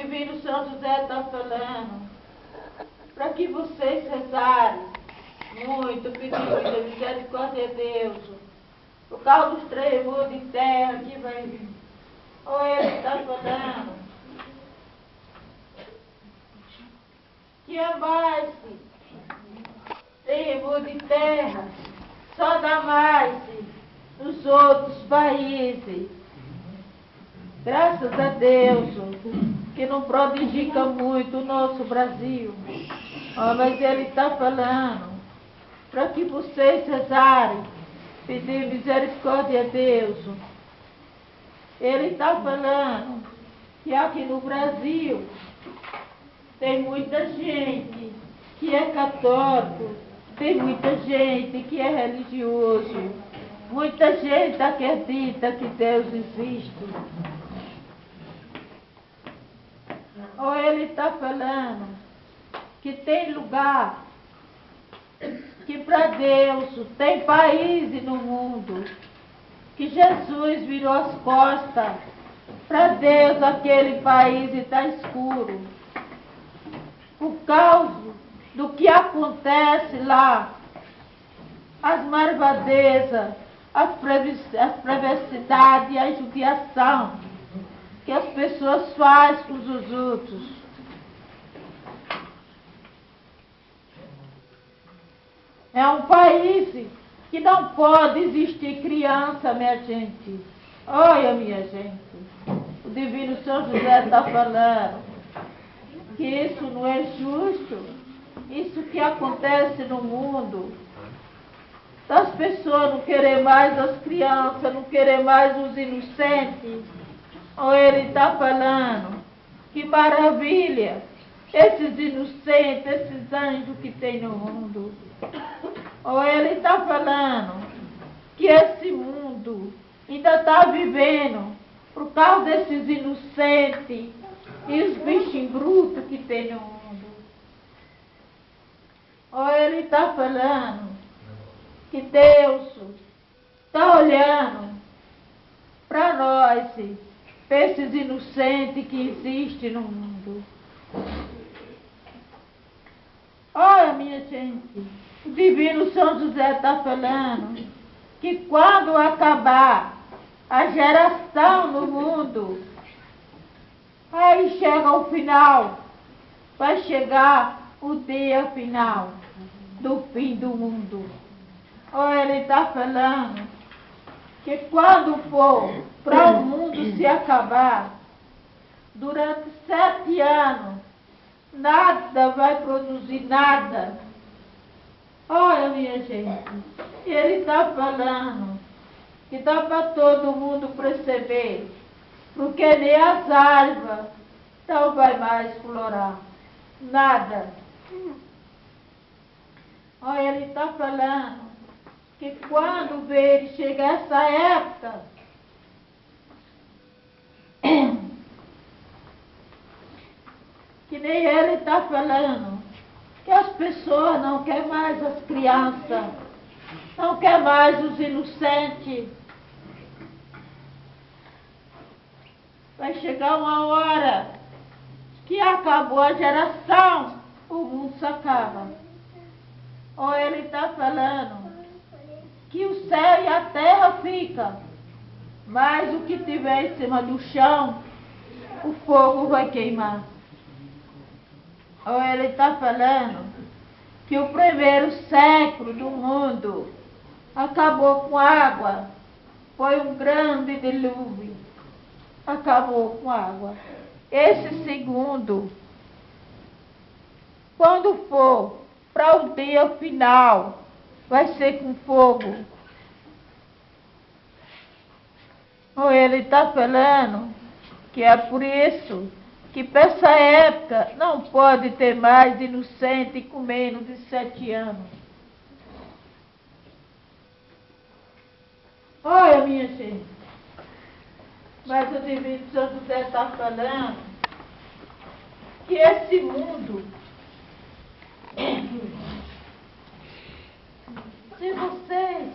divino São José está falando para que vocês rezarem muito, pedindo misericórdia de Deus, por causa dos tremores de terra que vai vir. Ou ele está falando que é mais tremor de terra, só dá mais nos outros países. Graças a Deus, que não prodigica muito o nosso Brasil. Mas ele está falando para que vocês rezarem, pedir misericórdia a Deus. Ele está falando que aqui no Brasil tem muita gente que é católico, tem muita gente que é religioso, muita gente acredita que Deus existe. Ou ele está falando que tem lugar, que para Deus tem países no mundo, que Jesus virou as costas, para Deus aquele país está escuro, por causa do que acontece lá, as malvadezas, as perversidades e a judiação que as pessoas fazem com os outros. É um país que não pode existir criança, minha gente. Olha, minha gente, o divino São José está falando que isso não é justo, isso que acontece no mundo, das pessoas não querem mais as crianças, não querem mais os inocentes. Ou ele está falando, que maravilha, esses inocentes, esses anjos que tem no mundo. Ou ele está falando que esse mundo ainda está vivendo por causa desses inocentes e os bichos brutos que tem no mundo. Ou ele está falando que Deus está olhando para nós, para esses inocentes que existem no mundo. Olha, minha gente, o divino São José está falando que quando acabar a geração no mundo, aí chega o final, vai chegar o dia final do fim do mundo. Ou ele está falando que quando for para o mundo se acabar, durante 7 anos, nada vai produzir nada. Olha, minha gente, ele está falando que dá para todo mundo perceber, porque nem as árvores não vai mais florar, nada. Olha, ele está falando que quando ver chegar essa época, que nem ele está falando, que as pessoas não querem mais as crianças, não querem mais os inocentes. Vai chegar uma hora que acabou a geração, o mundo se acaba. Ou ele está falando que o céu e a terra ficam, mas o que tiver em cima do chão, o fogo vai queimar. Ou ele está falando que o primeiro século do mundo acabou com água, foi um grande dilúvio, acabou com água. Esse segundo, quando for para o dia final, vai ser com fogo. Ou ele está falando que é por isso que para essa época não pode ter mais inocente com menos de 7 anos. Olha, minha gente, mas o divino São José está falando que esse mundo, se vocês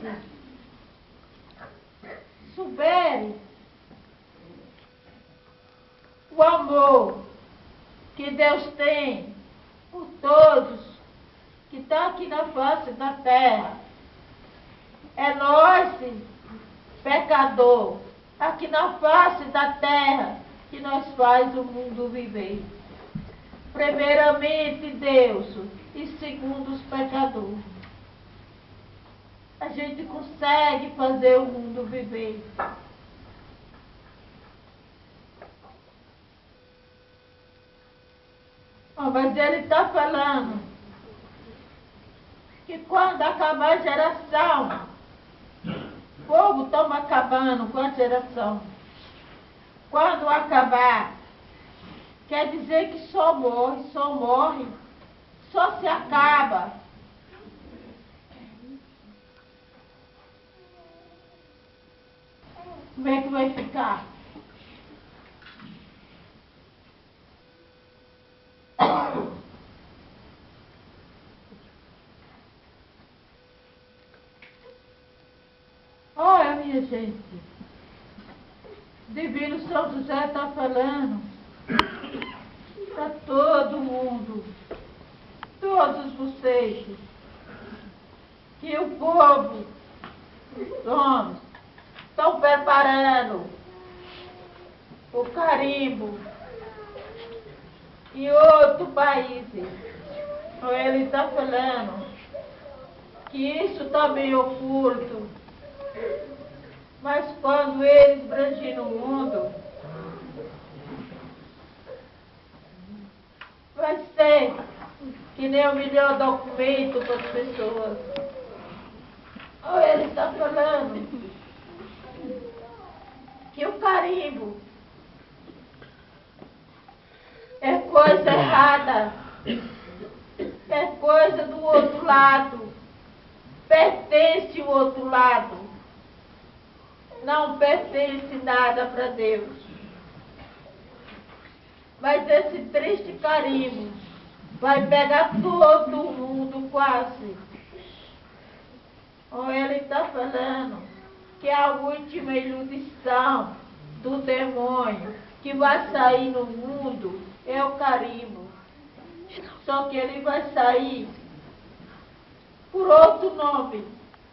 souberem o amor que Deus tem por todos que estão aqui na face da terra. É nós, pecador, aqui na face da terra, que nós faz o mundo viver. Primeiramente Deus e segundo os pecadores. A gente consegue fazer o mundo viver. Mas ele está falando que quando acabar a geração, o povo está acabando com a geração. Quando acabar, quer dizer que só morre, só se acaba. Como é que vai ficar? Olha, minha gente, Divino São José está falando para todo mundo, todos vocês, que o povo, os homens, estão preparando o carimbo em outro país. Ele está falando que isso está meio oculto, mas quando eles brangem no mundo, vai ser que nem o melhor documento para as pessoas. Ele está falando que o carimbo é coisa errada, é coisa do outro lado, pertence ao outro lado, não pertence nada para Deus. Mas esse triste carimbo vai pegar todo mundo quase. Ele está falando que a última iludição do demônio que vai sair no mundo é o carimbo. Só que ele vai sair por outro nome.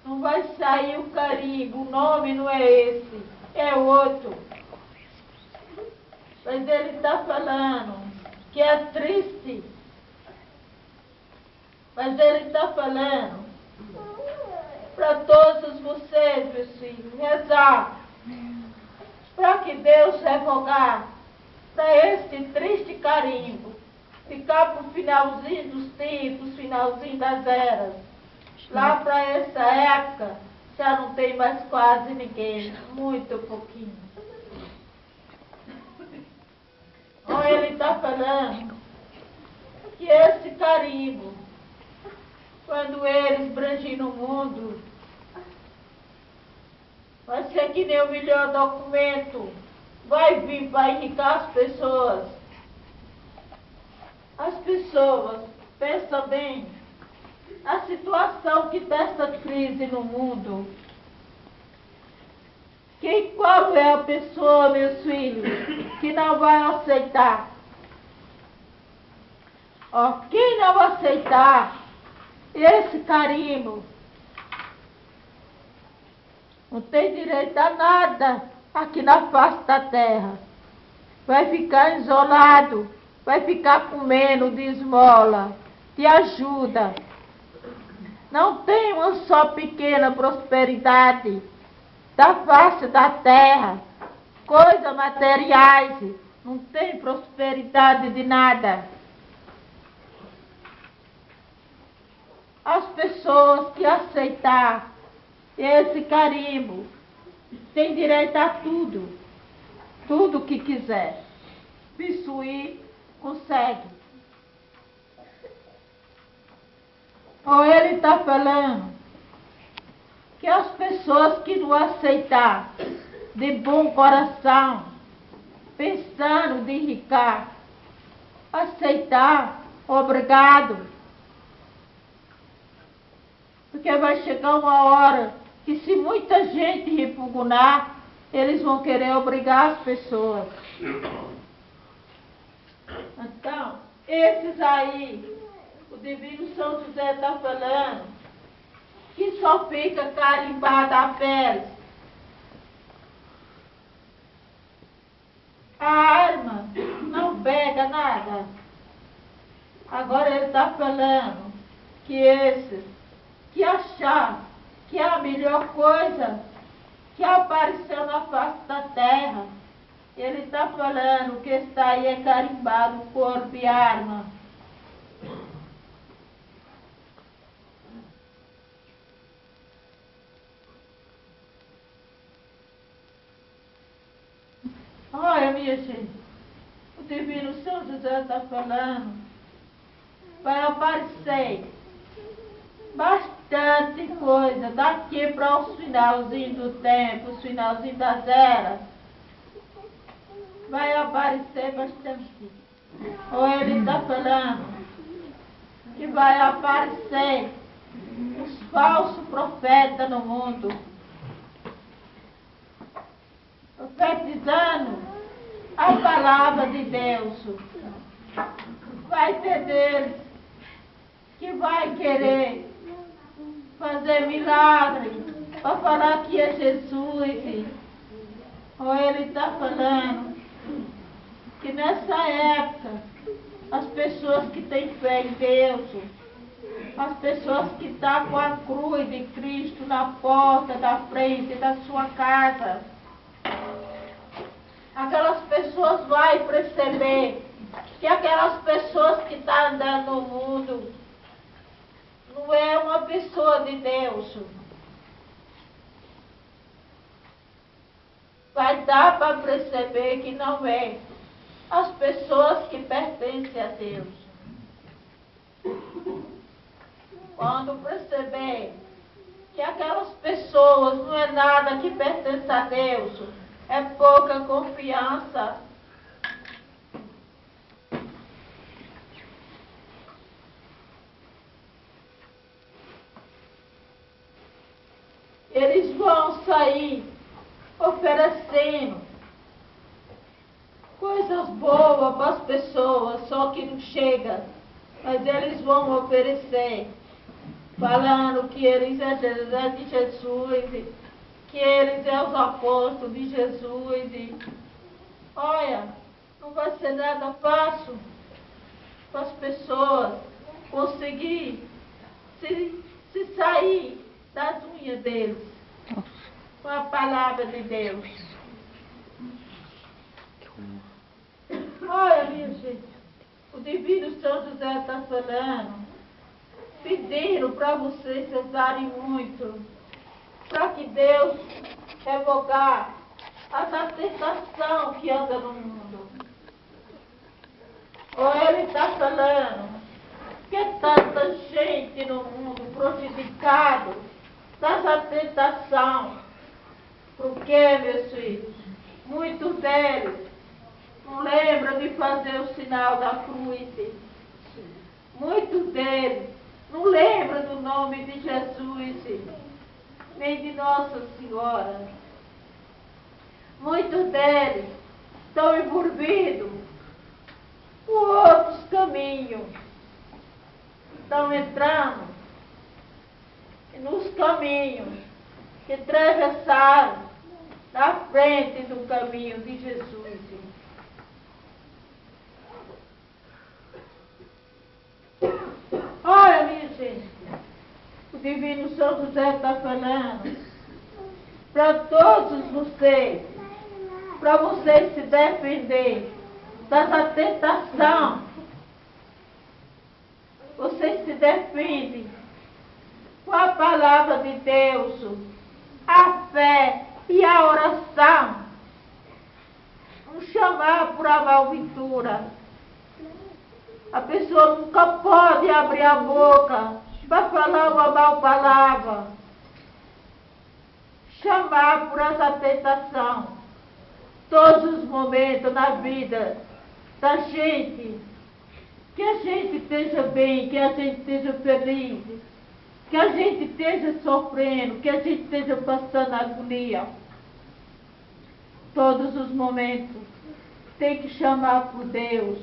Não vai sair o carimbo, o nome não é esse, é outro. Mas ele está falando que é triste. Mas ele está falando para todos vocês, meus filhos, rezar para que Deus revogar para esse triste carimbo ficar para o finalzinho dos tempos, finalzinho das eras. Lá para essa época já não tem mais quase ninguém, muito pouquinho. Ele está falando que esse carimbo, quando eles brangem no mundo, vai ser que nem o melhor documento, vai vir para enriquecer as pessoas. As pessoas, pensa bem, a situação que está essa crise no mundo. Qual é a pessoa, meus filhos, que não vai aceitar? Quem não aceitar esse carimbo, não tem direito a nada aqui na face da terra. Vai ficar isolado, vai ficar comendo de esmola, de ajuda. Não tem uma só pequena prosperidade da face da terra, coisas materiais, não tem prosperidade de nada. As pessoas que aceitar esse carimbo têm direito a tudo, tudo que quiser. Possuir, consegue. Ele está falando que as pessoas que não aceitar de bom coração, pensando de enriquecer, aceitar, obrigado. Porque vai chegar uma hora que se muita gente repugnar, eles vão querer obrigar as pessoas. Então, esses aí, o Divino São José está falando, que só fica carimbada a pele. A arma não pega nada. Agora ele está falando que esses que achar que é a melhor coisa que apareceu na face da terra, ele está falando que está aí é carimbado corpo e arma. Olha, minha gente, o Divino São José está falando, vai aparecer bastante coisa daqui para os finalzinhos do tempo, os finalzinhos das eras. Vai aparecer bastante. Ou ele está falando que vai aparecer os falsos profetas no mundo, profetizando a palavra de Deus. Vai ter deles que vai querer fazer milagre para falar que é Jesus. Ou ele está falando que nessa época as pessoas que têm fé em Deus, as pessoas que estão com a cruz de Cristo na porta da frente da sua casa, aquelas pessoas vão perceber que aquelas pessoas que estão andando no mundo não é uma pessoa de Deus. Vai dar para perceber que não é as pessoas que pertencem a Deus. Quando perceber que aquelas pessoas não é nada que pertence a Deus, é pouca confiança. Eles vão sair oferecendo coisas boas para as pessoas, só que não chega. Mas eles vão oferecer, falando que eles é de Jesus, que eles é os apóstolos de Jesus. Olha, não vai ser nada fácil para as pessoas conseguir se sair das unhas deles com a palavra de Deus. Olha, minha gente, o Divino São José está falando, pedindo para vocês rezarem muito, para que Deus revogar essa tentação que anda no mundo. Ou ele está falando que é tanta gente no mundo prejudicado dessa tentação. Porque, meus filhos, muitos deles não lembram de fazer o sinal da cruz. Muitos deles não lembram do nome de Jesus, nem de Nossa Senhora. Muitos deles estão envolvidos por outros caminhos. Estão entrando nos caminhos que atravessaram na frente do caminho de Jesus. Olha, minha gente, o Divino São José está falando para todos vocês, para vocês se defender dessa tentação. Vocês se defendem com a palavra de Deus, a fé e a oração. Não chamar por a malventura. A pessoa nunca pode abrir a boca para falar uma mal palavra. Chamar por essa tentação. Todos os momentos na vida da gente, que a gente esteja bem, que a gente esteja feliz, que a gente esteja sofrendo, que a gente esteja passando agonia. Todos os momentos tem que chamar por Deus.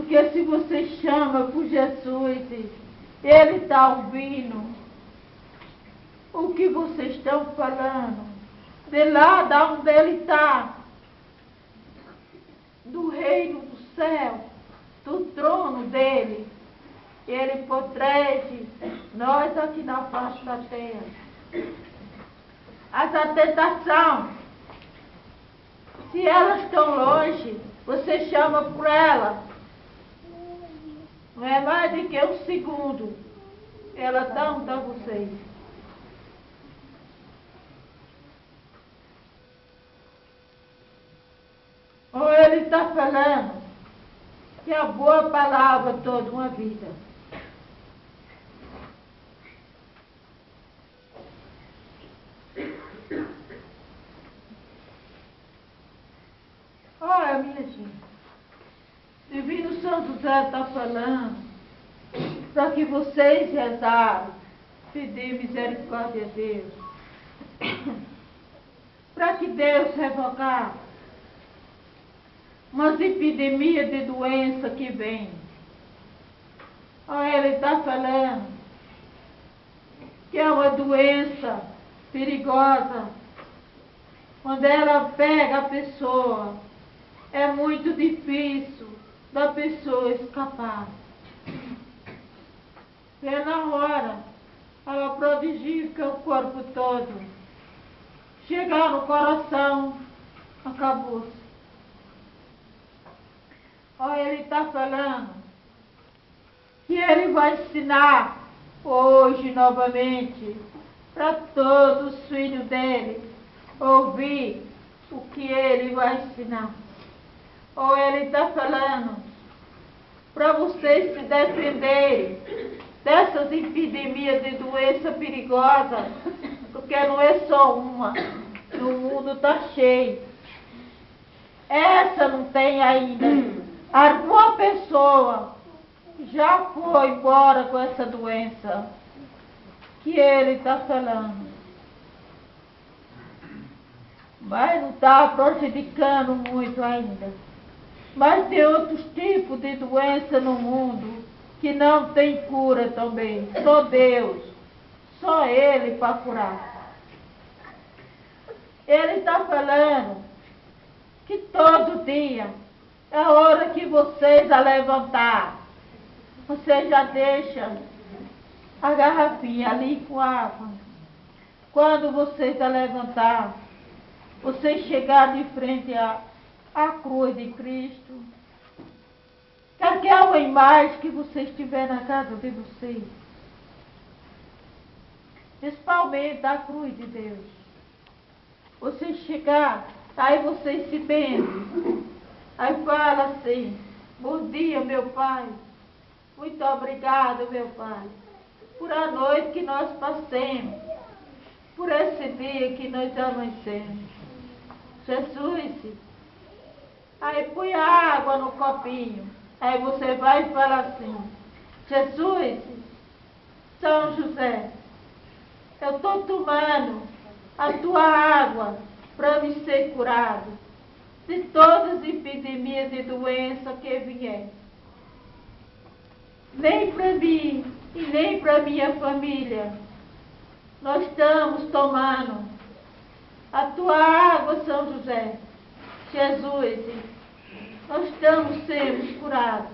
Porque se você chama por Jesus, Ele está ouvindo o que vocês estão falando. De lá da onde Ele está, do reino do céu, do trono dEle, Ele protege nós aqui na face da terra. Essa tentação, se elas estão longe, você chama por ela. Não é mais do que um segundo. Ela está junto a vocês. Ou Ele está falando que a boa palavra toda uma vida. Olha, minha gente, Divino São José está falando para que vocês rezarem, pedir misericórdia a Deus, para que Deus revogar umas epidemias de doença que vem. Olha, Ele está falando que é uma doença perigosa. Quando ela pega a pessoa, é muito difícil da pessoa escapar. Pela hora, ela prodigifica o corpo todo. Chegar no coração, acabou-se. Olha, Ele está falando que Ele vai ensinar hoje novamente para todos os filhos dele ouvir o que Ele vai ensinar. Ou Ele está falando para vocês se defenderem dessas epidemias de doença perigosa, porque não é só uma, no mundo está cheio. Essa não tem ainda. Alguma pessoa já foi embora com essa doença que Ele está falando. Mas não está prejudicando muito ainda. Mas tem outros tipos de doença no mundo que não tem cura também. Só Deus, só Ele para curar. Ele está falando que todo dia é a hora que vocês a levantar, você já deixa a garrafinha ali com água. Quando vocês a levantar, vocês chegar de frente à cruz de Cristo, qualquer uma imagem que vocês tiver na casa de vocês, principalmente a cruz de Deus, vocês chegar, aí vocês se benzem, aí fala assim: bom dia, meu Pai, muito obrigado, meu Pai, por a noite que nós passemos, por esse dia que nós amanhecemos. Jesus, aí põe a água no copinho, aí você vai e fala assim: Jesus, São José, eu estou tomando a tua água para me ser curado de todas as epidemias de doença que vier. Nem para mim e nem para minha família nós estamos tomando a tua água, São José. Jesus, nós estamos sendo curados.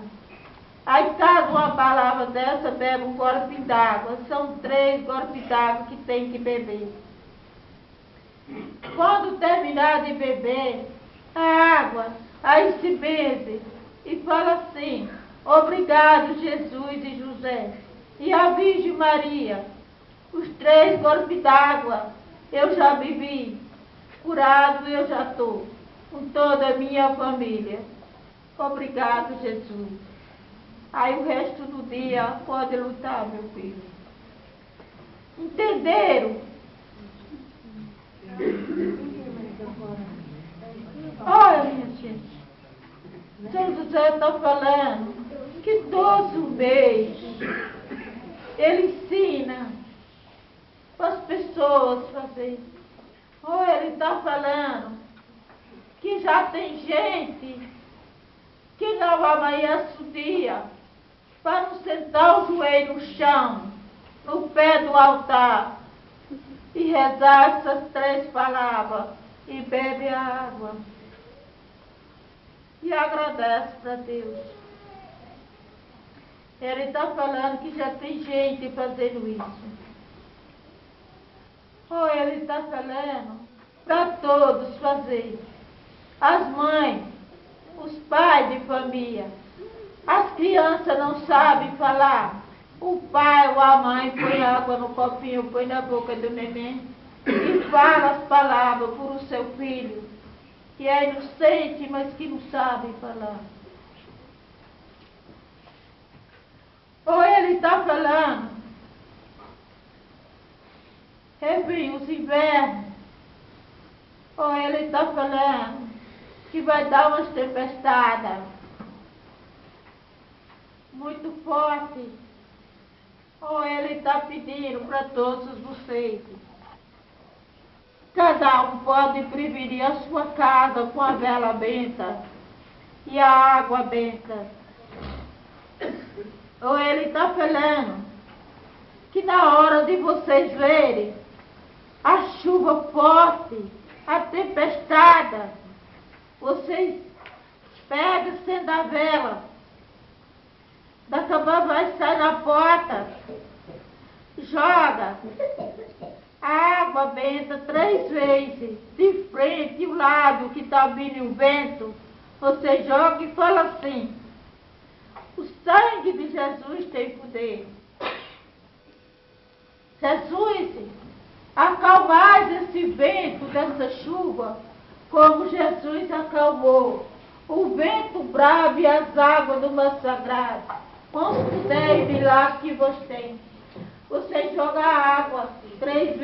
Aí cada uma palavra dessa bebe um golpe d'água. São 3 golpes d'água que tem que beber. Quando terminar de beber a água, aí se benze e fala assim: obrigado, Jesus e José e a Virgem Maria. Os 3 golpes d'água eu já bebi, curado eu já estou, com toda a minha família. Obrigado, Jesus. Aí o resto do dia pode lutar, meu filho. Entenderam? Olha, minha gente, São José está falando que todo mês ele ensina para as pessoas fazer. Olha, ele está falando que já tem gente que não amanheça o dia, para não sentar o joelho no chão, no pé do altar, e rezar essas 3 palavras, e bebe a água, e agradece para Deus. Ele está falando que já tem gente fazendo isso. Ou ele está falando para todos fazer. As mães, os pais de família. As crianças não sabem falar. O pai ou a mãe põe água no copinho, põe na boca do neném e fala as palavras por o seu filho, que é inocente, mas que não sabe falar. Ou ele está falando, vem os invernos. Ou ele está falando que vai dar umas tempestades muito fortes. Ou ele está pedindo para todos vocês. Cada um pode preferir a sua casa com a vela benta e a água benta. Ou ele está falando que na hora de vocês verem a chuva forte, a tempestade, vocês pegam, acendem a vela, daqui a pouco vai sair na porta, joga a água benta 3 vezes, de frente o lado que está vindo o vento, você joga e fala assim: o sangue de Jesus tem poder. Jesus, acalmai esse vento dessa chuva, como Jesus acalmou o vento bravo e as águas do mar sagrado. Quanto puder e milagre que você tem, você joga a água 3 vezes.